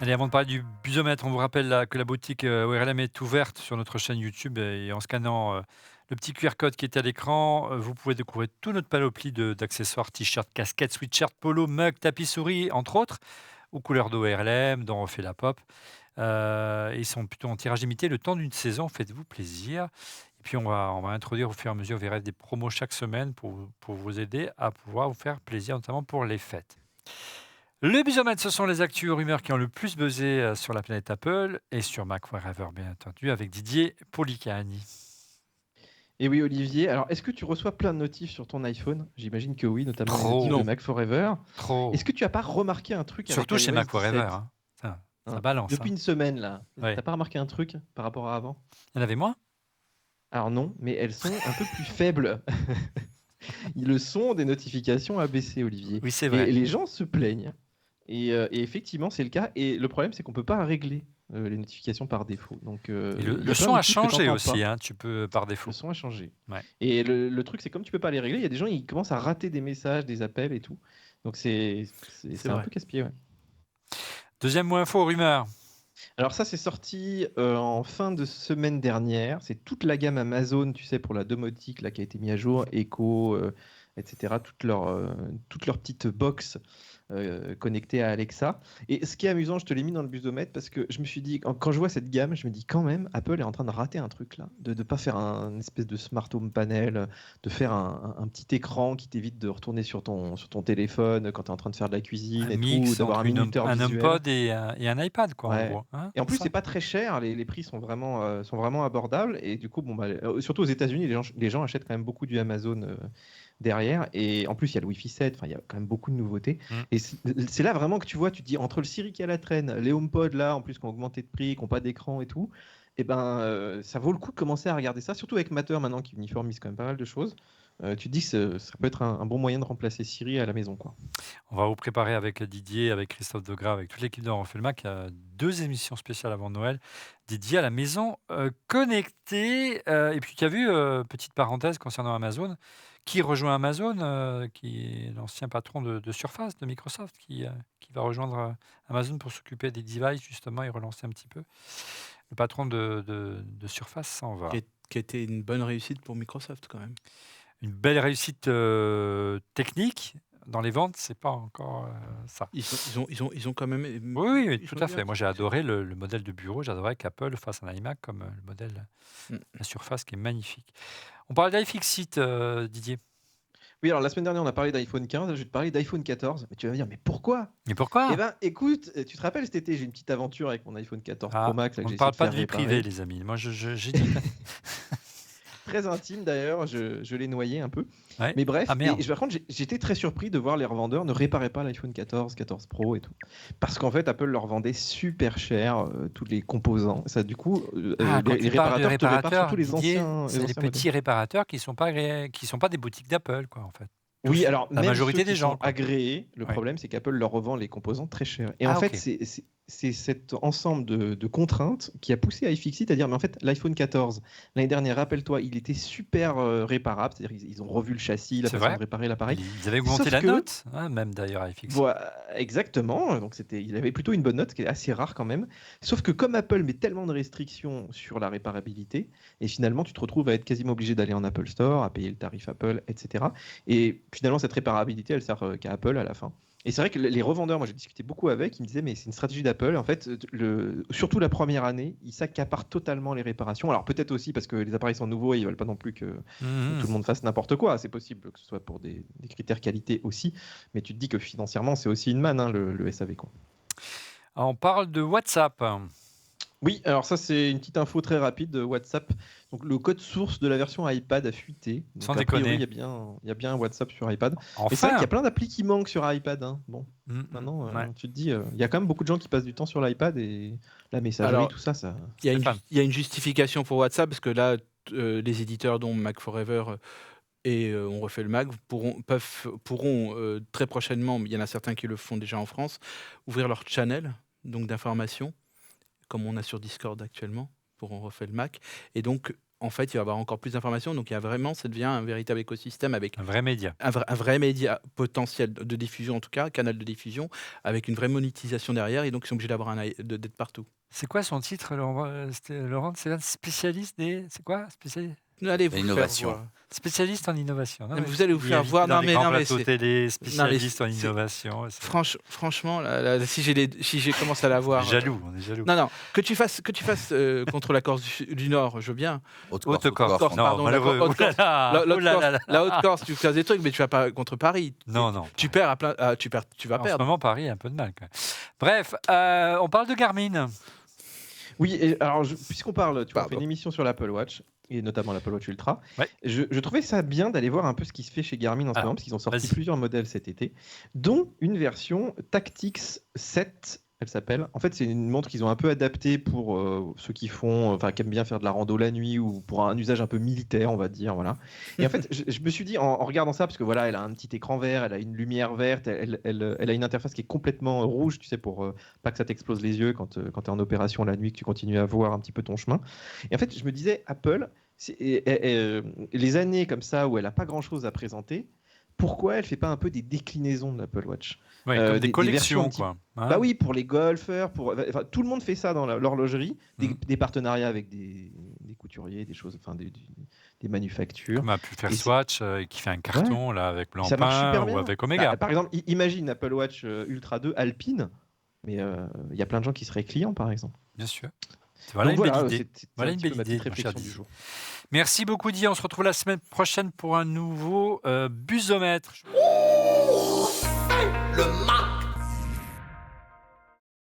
Allez, avant de parler du busomètre, on vous rappelle que la boutique ORLM est ouverte sur notre chaîne YouTube et en scannant le petit QR code qui est à l'écran, vous pouvez découvrir toute notre panoplie d'accessoires, t-shirts, casquettes, sweatshirts, polos, mugs, tapis souris, entre autres, aux couleurs d'ORLM, dont on fait la pop. Ils sont plutôt en tirage limité le temps d'une saison, faites-vous plaisir. Et puis on va introduire au fur et à mesure, vous verrez des promos chaque semaine pour vous aider à pouvoir vous faire plaisir, notamment pour les fêtes. Le Busomètre, ce sont les actus ou rumeurs qui ont le plus buzzé sur la planète Apple et sur Mac Forever, bien entendu, avec Didier Policani. Et oui, Olivier, alors est-ce que tu reçois plein de notifs sur ton iPhone? J'imagine que oui, notamment les notifs Trop, de Non. Mac Forever. Est-ce trop. que tu as pas remarqué un truc avec Surtout chez iOS Mac Forever, 17, hein. Ça hein, balance. depuis Hein. une semaine là? Ouais. T'as pas remarqué un truc par rapport à avant? Il y en avait moins. Alors non, mais elles sont un peu plus faibles. Le son des notifications a baissé, Olivier. Oui, c'est Et vrai. les gens se plaignent. Et effectivement, c'est le cas. Et le problème, c'est qu'on peut pas régler les notifications par défaut. Donc, Et le, il y le a plein son de a trucs que tu changé n'entends aussi, pas. hein. Tu peux par Le défaut. son a changé. Ouais. Et le truc, c'est comme tu peux pas les régler, il y a des gens, ils commencent à rater des messages, des appels et tout. Donc C'est c'est un vrai. peu casse-pied, ouais. Deuxième mot info, rumeur. Alors ça, c'est sorti en fin de semaine dernière. C'est toute la gamme Amazon, tu sais, pour la domotique, là, qui a été mise à jour, Echo, etc. Toutes leurs petites box connectées à Alexa. Et ce qui est amusant, je te l'ai mis dans le busomètre parce que je me suis dit, quand je vois cette gamme, je me dis quand même, Apple est en train de rater un truc là, de ne pas faire un espèce de smart home panel, de faire un petit écran qui t'évite de retourner sur ton téléphone quand tu es en train de faire de la cuisine Un et tout, mix d'avoir un entre minuteur un visuel. HomePod et un iPad, quoi, en Ouais. gros. Hein, Et en c'est plus, ça. c'est pas très cher. Les prix sont vraiment abordables. Et du coup, bon, bah, surtout aux États-Unis, les gens achètent quand même beaucoup du Amazon derrière. Et en plus, il y a le Wi-Fi 7. Enfin, il y a quand même beaucoup de nouveautés. Mm. Et c'est là vraiment que tu vois, tu te dis entre le Siri qui est à la traîne, les HomePod là, en plus, qui ont augmenté de prix, qui n'ont pas d'écran et tout. Et ben, ça vaut le coup de commencer à regarder ça. Surtout avec Matter maintenant qui uniformise quand même pas mal de choses. Tu te dis que ça peut être un bon moyen de remplacer Siri à la maison, quoi. On va vous préparer avec Didier, avec Christophe Degrave, avec toute l'équipe de On refait le Mac, 2 émissions spéciales avant Noël, dédiées à la maison, connectée, et puis tu as vu, petite parenthèse concernant Amazon, qui rejoint Amazon, qui est l'ancien patron de Surface, de Microsoft, qui va rejoindre, Amazon pour s'occuper des devices justement et relancer un petit peu. Le patron de Surface s'en va. Qui a été une bonne réussite pour Microsoft quand même. Une belle réussite, technique. Dans les ventes, c'est pas encore, ça. Ils ont quand même. Oui, oui, oui, Ils tout sont à fait. bien. Moi, j'ai adoré le modèle de bureau. J'adorais qu'Apple fasse un iMac comme le modèle, Mm. la Surface qui est magnifique. On parle d'iFixit, Didier. Oui, alors la semaine dernière, on a parlé d'iPhone 15. Je vais te parler d'iPhone 14. Mais tu vas me dire, mais pourquoi? Mais Eh pourquoi? ben, écoute, tu te rappelles cet été, j'ai une petite aventure avec mon iPhone 14 Pro Ah, Max là, que on ne j'ai essayé parle de pas faire de vie privée, réparer. les amis. Moi, j'ai dit. Très intime d'ailleurs, je l'ai noyé un peu. Ouais. Mais Ah bref, merde. par contre, j'étais très surpris de voir les revendeurs ne réparaient pas l'iPhone 14, 14 Pro et tout. Parce qu'en fait, Apple leur vendait super cher tous les composants. Ça, du coup, Ah, quand les tu parles de réparateurs te réparent réparateurs, surtout Didier, les c'est les anciens modèles. petits réparateurs qui sont pas des boutiques d'Apple, quoi, en fait. Oui, Tous. alors La même ceux majorité des qui gens, sont quoi. agréés, le Ouais. problème c'est qu'Apple leur revend les composants très chers. Et en Ah, fait, OK. c'est cet ensemble de contraintes qui a poussé iFixit à dire, mais en fait, l'iPhone 14, l'année dernière, rappelle-toi, il était super réparable, c'est-à-dire qu'ils ont revu le châssis, la C'est façon de vrai. réparer l'appareil. Ils avaient augmenté Sauf la que, note, hein, même d'ailleurs, à iFixit. voilà, exactement, donc il avait plutôt une bonne note, ce qui est assez rare quand même. Sauf que comme Apple met tellement de restrictions sur la réparabilité, et finalement, tu te retrouves à être quasiment obligé d'aller en Apple Store, à payer le tarif Apple, etc. Et finalement, cette réparabilité, elle sert qu'à Apple à la fin. Et c'est vrai que les revendeurs, moi j'ai discuté beaucoup avec, ils me disaient mais c'est une stratégie d'Apple. En fait, surtout la première année, ils s'accaparent totalement les réparations. Alors peut-être aussi parce que les appareils sont nouveaux et ils veulent pas non plus que tout le Mmh. monde fasse n'importe quoi. C'est possible que ce soit pour des critères qualité aussi. Mais tu te dis que financièrement, c'est aussi une manne, hein, le SAV, quoi. On parle de WhatsApp. Oui, alors ça c'est une petite info très rapide de WhatsApp. Donc le code source de la version iPad a fuité. Sans Donc a priori déconner. il y a bien un WhatsApp sur iPad. Mais c'est vrai qu'il y a Enfin! plein d'applis qui manquent sur iPad, hein. Bon, maintenant Ouais. tu te dis, il y a quand même beaucoup de gens qui passent du temps sur l'iPad et la messagerie, Alors, tout ça, ça. Stéphane? il y a une justification pour WhatsApp parce que là, les éditeurs dont Mac Forever et On refait le Mac pourront très prochainement, mais il y en a certains qui le font déjà en France, ouvrir leur channel donc d'information, comme on a sur Discord actuellement pour On refait le Mac. Et donc, en fait, il va y avoir encore plus d'informations. Donc, ça devient un véritable écosystème avec Un vrai média. un vrai média potentiel de diffusion, en tout cas, canal de diffusion, avec une vraie monétisation derrière. Et donc, ils sont obligés d'avoir d'être partout. C'est quoi son titre, Laurent? C'est un spécialiste des... C'est quoi? Allez vous faire L'innovation. voir. Spécialiste en innovation. Non, mais Vous allez vous il est faire invité voir. dans Non, les mais, grands non, mais plateaux c'est- télé, non, mais spécialiste en c'est- innovation. franchement, là, si j'ai commencé à la voir. On est jaloux. Non, que tu fasses contre la Corse du Nord, je veux bien. Haute-Corse, Haute-Corse, non, pardon, malheureux. la Haute-Corse. Oh là là. La Haute-Corse, tu fais des trucs, mais tu vas pas contre Paris. Non. Tu perds à plein. Tu vas En ce perdre. moment, Paris a un peu de mal. Quand même. Bref, on parle de Garmin. Oui, et alors puisqu'on parle, tu vois, on fait Pardon. une émission sur l'Apple Watch et notamment l'Apple Watch Ultra. Ouais. Je trouvais ça bien d'aller voir un peu ce qui se fait chez Garmin en ce Alors, moment, parce qu'ils ont sorti vas-y. plusieurs modèles cet été, dont une version Tactics 7. Elle s'appelle. En fait, c'est une montre qu'ils ont un peu adaptée pour ceux qui font, qui aiment bien faire de la rando la nuit ou pour un usage un peu militaire, on va dire, voilà. Et en fait, je me suis dit en regardant ça, parce que voilà, elle a un petit écran vert, elle a une lumière verte, elle a une interface qui est complètement rouge, tu sais, pour pas que ça t'explose les yeux quand tu es en opération la nuit, que tu continues à voir un petit peu ton chemin. Et en fait, je me disais, Apple, les années comme ça où elle a pas grand-chose à présenter, pourquoi elle fait pas un peu des déclinaisons de l'Apple Watch? Ouais, comme des des collections, versions quoi. Hein. Bah oui, pour les golfeurs, tout le monde fait ça dans l'horlogerie, Mhm. des partenariats avec des couturiers, des choses, des manufactures. Comme a pu faire Et c'est- Swatch, qui fait un carton là, avec Ça marche super Blancpain bien. ou avec Omega. Bah, par exemple, imagine Apple Watch Ultra 2 Alpine, mais il y a plein de gens qui seraient clients, par exemple. Bien sûr. Voilà Donc une belle idée. c'est Voilà un une petit peu belle ma idée, petite mon cher réflexion du Didier. jour. Merci beaucoup, Didier. On se retrouve la semaine prochaine pour un nouveau busomètre. Le mat